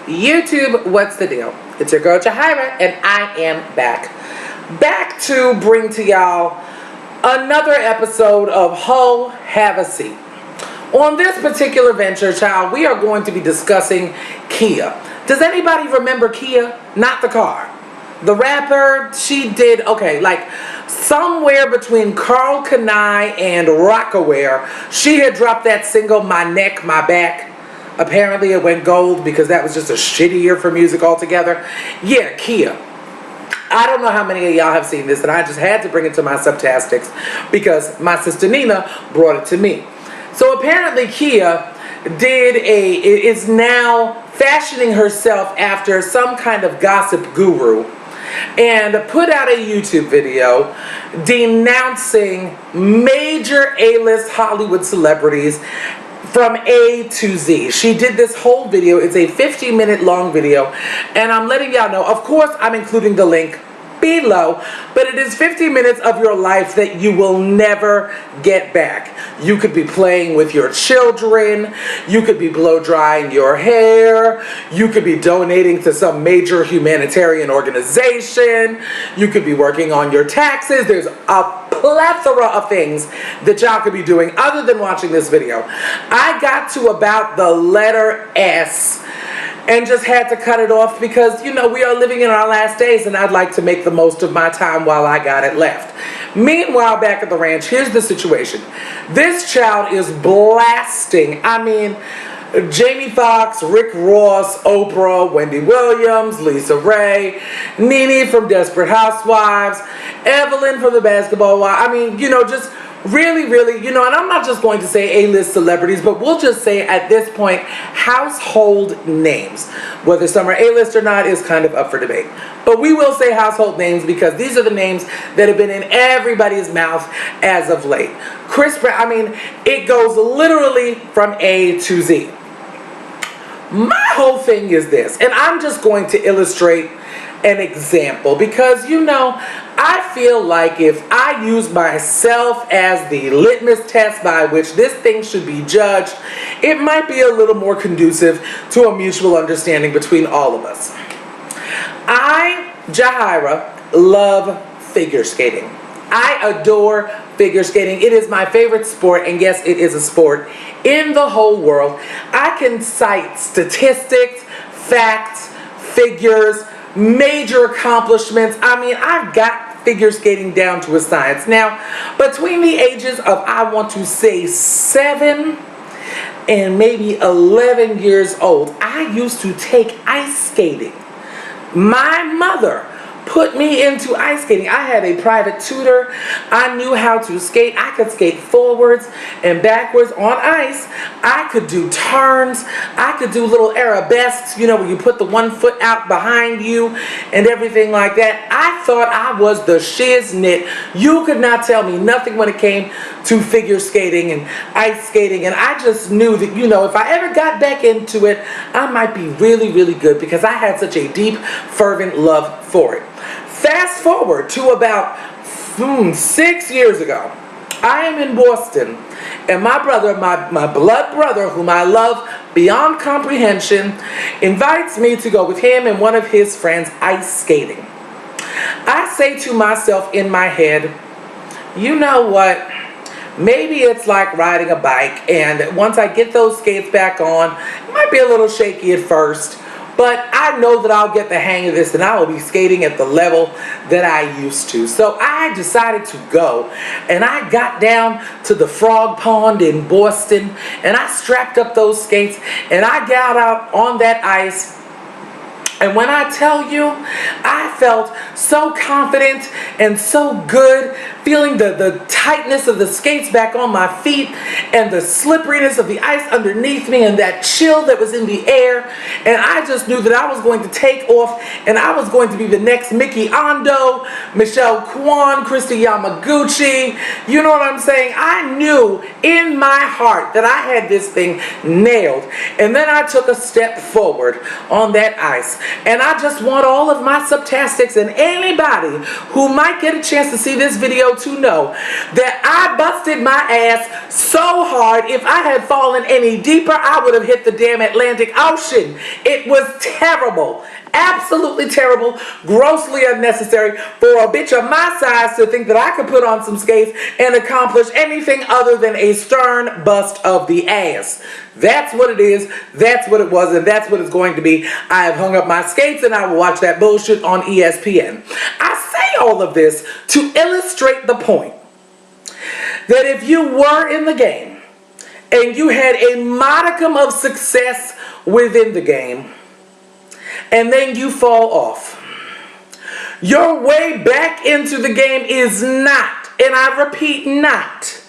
YouTube, what's the deal? It's your girl Jahira, and I am back to bring to y'all another episode of Ho Have a Seat. On this particular venture, child, we are going to be discussing Kia. Does anybody remember Kia? Not the car. The rapper, she did, like somewhere between Karl Kani and Rocawear, she had dropped that single, My Neck, My Back. Apparently it went gold because that was just a shitty year for music altogether. Yeah, Kia. I don't know how many of y'all have seen this, and I just had to bring it to my subtastics because my sister Nina brought it to me. So apparently Kia is now fashioning herself after some kind of gossip guru and put out a YouTube video denouncing major A-list Hollywood celebrities from A to Z. She did this whole video. It's a 50-minute long video, and I'm letting y'all know, of course I'm including the link below, but it is 50 minutes of your life that you will never get back. You could be playing with your children, you could be blow drying your hair, you could be donating to some major humanitarian organization, you could be working on your taxes. There's a plethora of things that y'all could be doing other than watching this video. I got to about the letter S and just had to cut it off because, you know, we are living in our last days and I'd like to make the most of my time while I got it left. Meanwhile, back at the ranch, here's the situation. This child is blasting. I mean, Jamie Foxx, Rick Ross, Oprah, Wendy Williams, Lisa Ray, Nene from Desperate Housewives, Evelyn from The Basketball Wives. I mean, you know, just really, you know, and I'm not just going to say A-list celebrities, but we'll just say at this point, household names. Whether some are A-list or not is kind of up for debate. But we will say household names because these are the names that have been in everybody's mouth as of late. Chris Brown, I mean, it goes literally from A to Z. My whole thing is this, and I'm just going to illustrate an example because, you know, I feel like if I use myself as the litmus test by which this thing should be judged, it might be a little more conducive to a mutual understanding between all of us. I, Jahira, love figure skating. I adore figure skating. It is my favorite sport, and yes, it is a sport in the whole world. I can cite statistics, facts, figures, major accomplishments. I mean, I've got figure skating down to a science. Now, between the ages of, I want to say 7 and maybe 11 years old, I used to take ice skating. My mother put me into ice skating. I had a private tutor. I knew how to skate. I could skate forwards and backwards on ice. I could do turns. I could do little arabesques, you know, where you put the one foot out behind you and everything like that. I thought I was the shiznit. You could not tell me nothing when it came to figure skating and ice skating. And I just knew that, you know, if I ever got back into it, I might be really good because I had such a deep, fervent love for it. Fast forward to about 6 years ago. I am in Boston, and my brother, my blood brother, whom I love beyond comprehension, invites me to go with him and one of his friends ice skating. I say to myself in my head, you know what? Maybe it's like riding a bike, and once I get those skates back on, it might be a little shaky at first, but I know that I'll get the hang of this and I will be skating at the level that I used to. So I decided to go, and I got down to the Frog Pond in Boston, and I strapped up those skates and I got out on that ice. And when I tell you, I felt so confident and so good, feeling the tightness of the skates back on my feet and the slipperiness of the ice underneath me and that chill that was in the air. And I just knew that I was going to take off and I was going to be the next Mickey Ando, Michelle Kwan, Christy Yamaguchi. You know what I'm saying? I knew in my heart that I had this thing nailed. And then I took a step forward on that ice. And I just want all of my subtastic gymnastics, and anybody who might get a chance to see this video to know that I busted my ass so hard. If I had fallen any deeper, I would have hit the damn Atlantic Ocean. It was terrible. Absolutely terrible, grossly unnecessary for a bitch of my size to think that I could put on some skates and accomplish anything other than a stern bust of the ass. That's what it is, that's what it was, and that's what it's going to be. I have hung up my skates and I will watch that bullshit on ESPN. I say all of this to illustrate the point that if you were in the game and you had a modicum of success within the game, and then you fall off, your way back into the game is not, and I repeat not,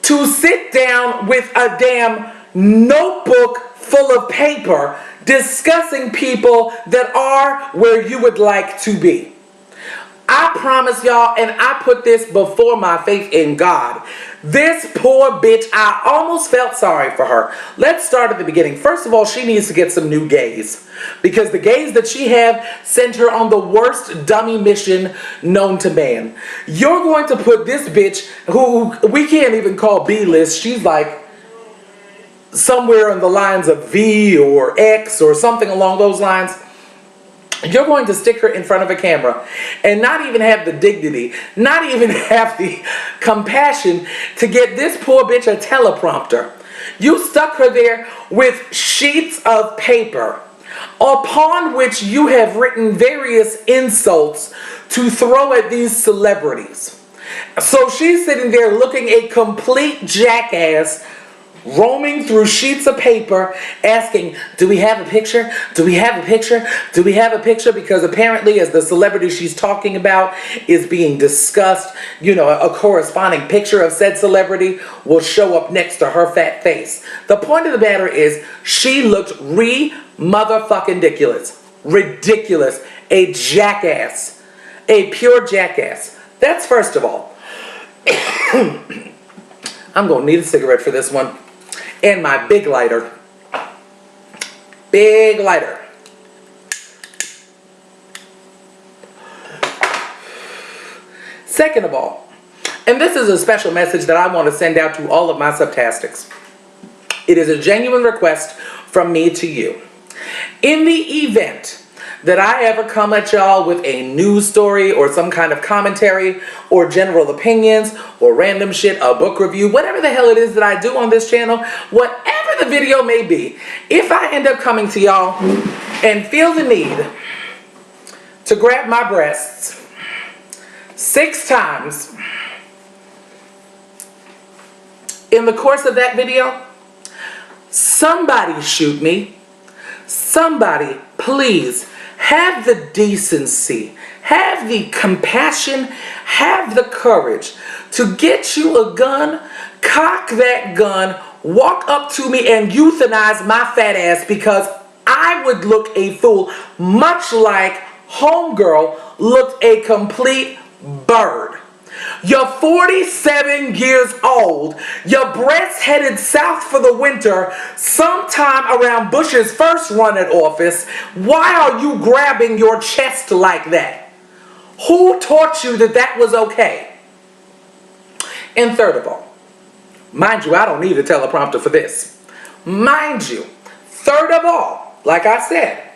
to sit down with a damn notebook full of paper discussing people that are where you would like to be. I promise y'all, and I put this before my faith in God, this poor bitch, I almost felt sorry for her. Let's start at the beginning. First of all, she needs to get some new gays, because the gays that she have sent her on the worst dummy mission known to man. You're going to put this bitch, who we can't even call B-list, she's like somewhere in the lines of V or X or something along those lines. You're going to stick her in front of a camera and not even have the dignity, not even have the compassion to get this poor bitch a teleprompter. You stuck her there with sheets of paper upon which you have written various insults to throw at these celebrities. So she's sitting there looking a complete jackass, roaming through sheets of paper asking, do we have a picture? Do we have a picture? Do we have a picture? Because apparently, as the celebrity she's talking about is being discussed, you know, a corresponding picture of said celebrity will show up next to her fat face. The point of the matter is, she looked motherfucking ridiculous. Ridiculous. A jackass. A pure jackass. That's first of all. I'm going to need a cigarette for this one. And my big lighter. Big lighter. Second of all, and this is a special message that I want to send out to all of my subtastics. It is a genuine request from me to you. In the event that I ever come at y'all with a news story or some kind of commentary or general opinions or random shit, a book review, whatever the hell it is that I do on this channel, whatever the video may be, if I end up coming to y'all and feel the need to grab my breasts 6 times in the course of that video, somebody shoot me. Somebody, please, have the decency, have the compassion, have the courage to get you a gun, cock that gun, walk up to me and euthanize my fat ass, because I would look a fool, much like homegirl looked a complete bird. You're 47 years old. Your breasts headed south for the winter sometime around Bush's first run at office. Why are you grabbing your chest like that? Who taught you that that was okay? And third of all, mind you, I don't need a teleprompter for this. Mind you, third of all, like I said,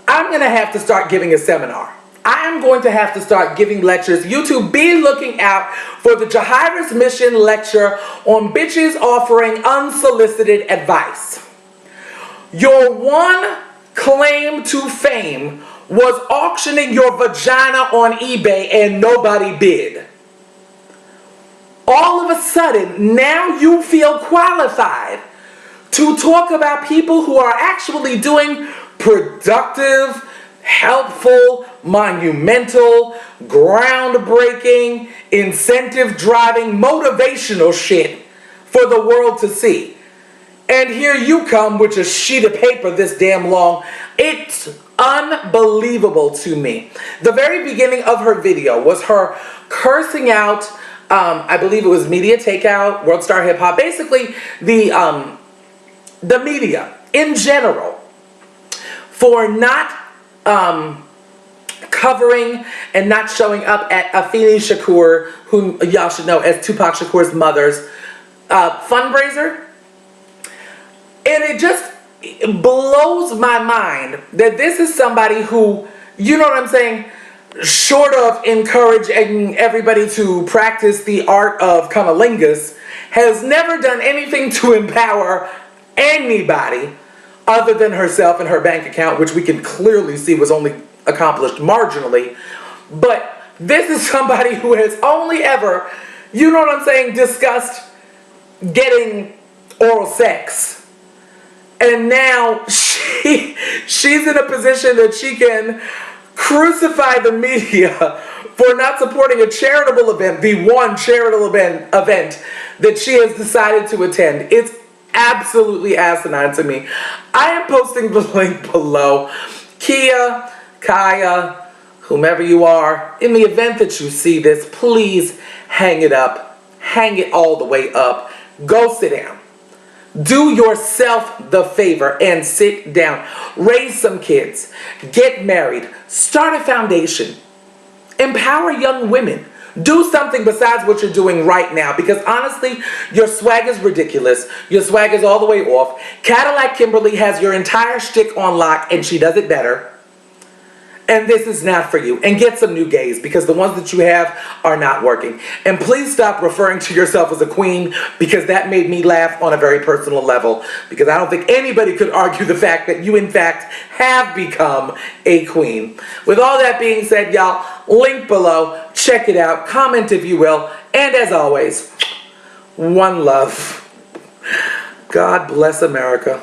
I'm going to have to start giving a seminar. I am going to have to start giving lectures. YouTube, be looking out for the Jahiras Mission lecture on bitches offering unsolicited advice. Your one claim to fame was auctioning your vagina on eBay and nobody bid. All of a sudden, now you feel qualified to talk about people who are actually doing productive, helpful, monumental, groundbreaking, incentive-driving, motivational shit for the world to see. And here you come with a sheet of paper this damn long. It's unbelievable to me. The very beginning of her video was her cursing out, I believe it was Media Takeout, World Star Hip Hop, basically the media in general, for not covering and not showing up at Afeni Shakur, whom y'all should know as Tupac Shakur's mother's fundraiser. And it just blows my mind that this is somebody who, you know what I'm saying, short of encouraging everybody to practice the art of cunnilingus, has never done anything to empower anybody other than herself and her bank account, which we can clearly see was only accomplished marginally. But this is somebody who has only ever, you know what I'm saying, discussed getting oral sex. And now she's in a position that she can crucify the media for not supporting a charitable event, the one charitable event that she has decided to attend. It's absolutely asinine to me. I am posting the link below. Kia, Kaya, whomever you are, in the event that you see this, please hang it up. Hang it all the way up. Go sit down. Do yourself the favor and sit down. Raise some kids. Get married. Start a foundation. Empower young women. Do something besides what you're doing right now, because honestly, your swag is ridiculous. Your swag is all the way off. Cadillac Kimberly has your entire shtick on lock, and she does it better. And this is not for you. And get some new gays, because the ones that you have are not working. And please stop referring to yourself as a queen, because that made me laugh on a very personal level. Because I don't think anybody could argue the fact that you in fact have become a queen. With all that being said, y'all, link below. Check it out. Comment if you will. And as always, one love. God bless America.